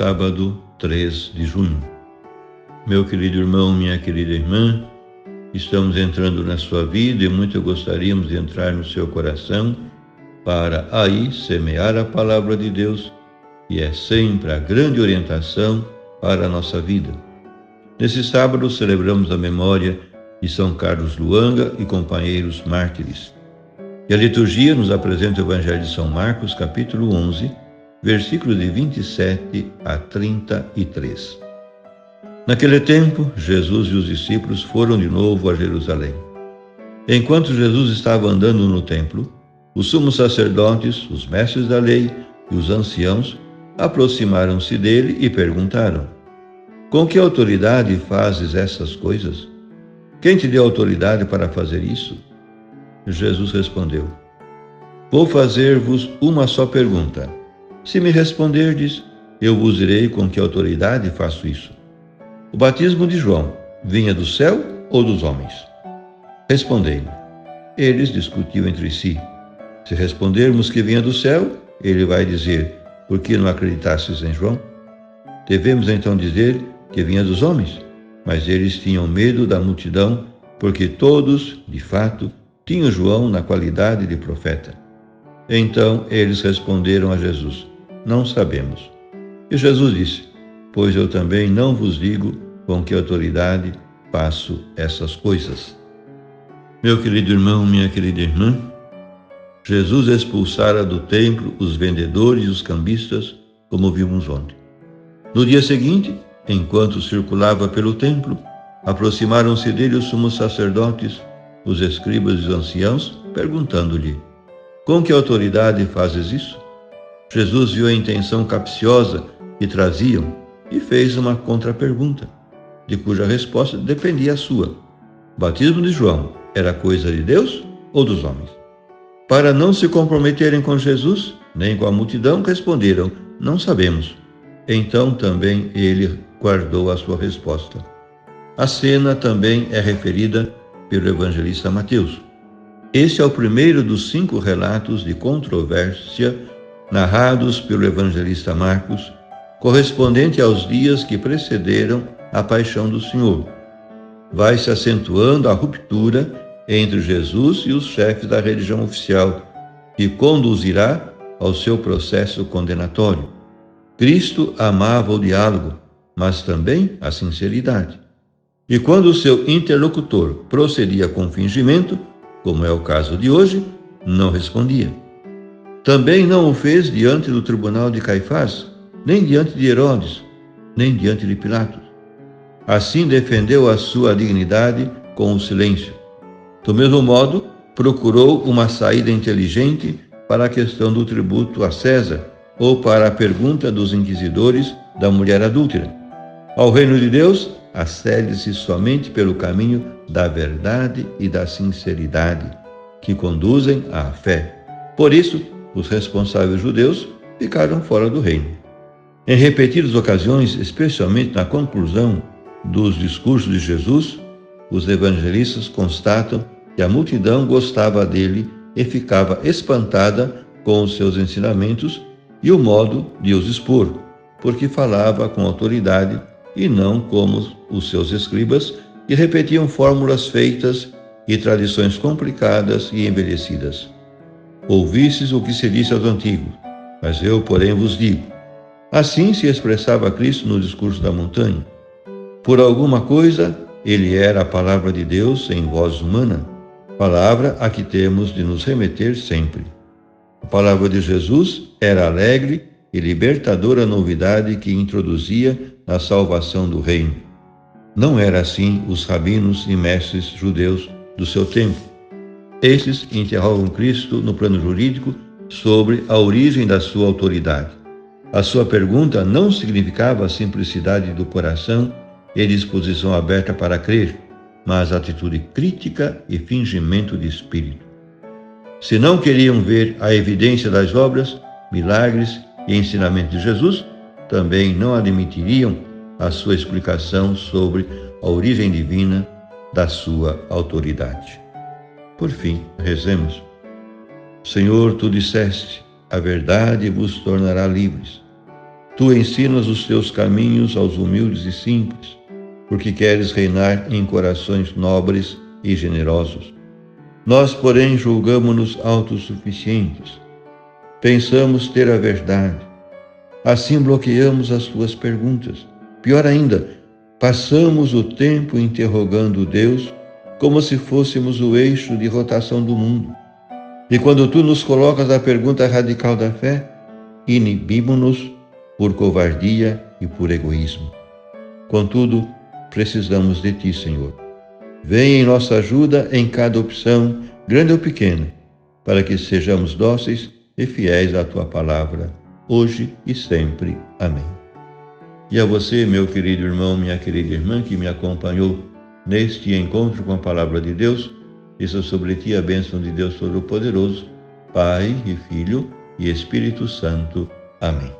sábado 3 de junho. Meu querido irmão, minha querida irmã, estamos entrando na sua vida e muito gostaríamos de entrar no seu coração para aí semear a palavra de Deus, que é sempre a grande orientação para a nossa vida. Nesse sábado celebramos a memória de São Carlos Luanga e companheiros mártires. E a liturgia nos apresenta o Evangelho de São Marcos, capítulo 11, versículos de 27 a 33. Naquele tempo, Jesus e os discípulos foram de novo a Jerusalém. Enquanto Jesus estava andando no templo, os sumos sacerdotes, os mestres da lei e os anciãos aproximaram-se dele e perguntaram: com que autoridade fazes essas coisas? Quem te deu autoridade para fazer isso? Jesus respondeu: vou fazer-vos uma só pergunta. Se me responderdes, eu vos direi com que autoridade faço isso. O batismo de João vinha do céu ou dos homens? Respondei-me. Eles discutiam entre si. Se respondermos que vinha do céu, ele vai dizer: por que não acreditastes em João? Devemos então dizer que vinha dos homens? Mas eles tinham medo da multidão, porque todos, de fato, tinham João na qualidade de profeta. Então eles responderam a Jesus: não sabemos. E Jesus disse: pois eu também não vos digo com que autoridade faço essas coisas. Meu querido irmão, minha querida irmã, Jesus expulsara do templo os vendedores e os cambistas, como vimos ontem. No dia seguinte, enquanto circulava pelo templo, aproximaram-se dele os sumos sacerdotes, os escribas e os anciãos, perguntando-lhe: com que autoridade fazes isso? Jesus viu a intenção capciosa que traziam e fez uma contrapergunta, de cuja resposta dependia a sua. O batismo de João era coisa de Deus ou dos homens? Para não se comprometerem com Jesus, nem com a multidão, responderam: não sabemos. Então também ele guardou a sua resposta. A cena também é referida pelo evangelista Mateus. Este é o primeiro dos 5 relatos de controvérsia narrados pelo evangelista Marcos, correspondente aos dias que precederam a paixão do Senhor. Vai se acentuando a ruptura entre Jesus e os chefes da religião oficial, que conduzirá ao seu processo condenatório. Cristo amava o diálogo, mas também a sinceridade. E quando o seu interlocutor procedia com fingimento, como é o caso de hoje, não respondia. Também não o fez diante do tribunal de Caifás, nem diante de Herodes, nem diante de Pilatos. Assim defendeu a sua dignidade com o silêncio. Do mesmo modo, procurou uma saída inteligente para a questão do tributo a César ou para a pergunta dos inquisidores da mulher adúltera. Ao reino de Deus, acede-se somente pelo caminho da verdade e da sinceridade, que conduzem à fé. Por isso, os responsáveis judeus ficaram fora do reino. Em repetidas ocasiões, especialmente na conclusão dos discursos de Jesus, os evangelistas constatam que a multidão gostava dele e ficava espantada com os seus ensinamentos e o modo de os expor, porque falava com autoridade e não como os seus escribas, que repetiam fórmulas feitas e tradições complicadas e envelhecidas. Ouvistes o que se disse aos antigos, mas eu, porém, vos digo. Assim se expressava Cristo no discurso da montanha. Por alguma coisa, ele era a palavra de Deus em voz humana, palavra a que temos de nos remeter sempre. A palavra de Jesus era alegre e libertadora novidade que introduzia na salvação do reino. Não era assim os rabinos e mestres judeus do seu tempo. Estes interrogam Cristo no plano jurídico sobre a origem da sua autoridade. A sua pergunta não significava a simplicidade do coração e disposição aberta para crer, mas atitude crítica e fingimento de espírito. Se não queriam ver a evidência das obras, milagres e ensinamentos de Jesus, também não admitiriam a sua explicação sobre a origem divina da sua autoridade. Por fim, rezemos. Senhor, tu disseste: a verdade vos tornará livres. Tu ensinas os teus caminhos aos humildes e simples, porque queres reinar em corações nobres e generosos. Nós, porém, julgamo-nos autossuficientes. Pensamos ter a verdade. Assim bloqueamos as tuas perguntas. Pior ainda, passamos o tempo interrogando Deus como se fôssemos o eixo de rotação do mundo. E quando tu nos colocas a pergunta radical da fé, inibimos-nos por covardia e por egoísmo. Contudo, precisamos de ti, Senhor. Vem em nossa ajuda em cada opção, grande ou pequena, para que sejamos dóceis e fiéis à tua palavra, hoje e sempre. Amém. E a você, meu querido irmão, minha querida irmã, que me acompanhou neste encontro com a palavra de Deus, desça sobre ti a bênção de Deus Todo-Poderoso, Pai e Filho e Espírito Santo. Amém.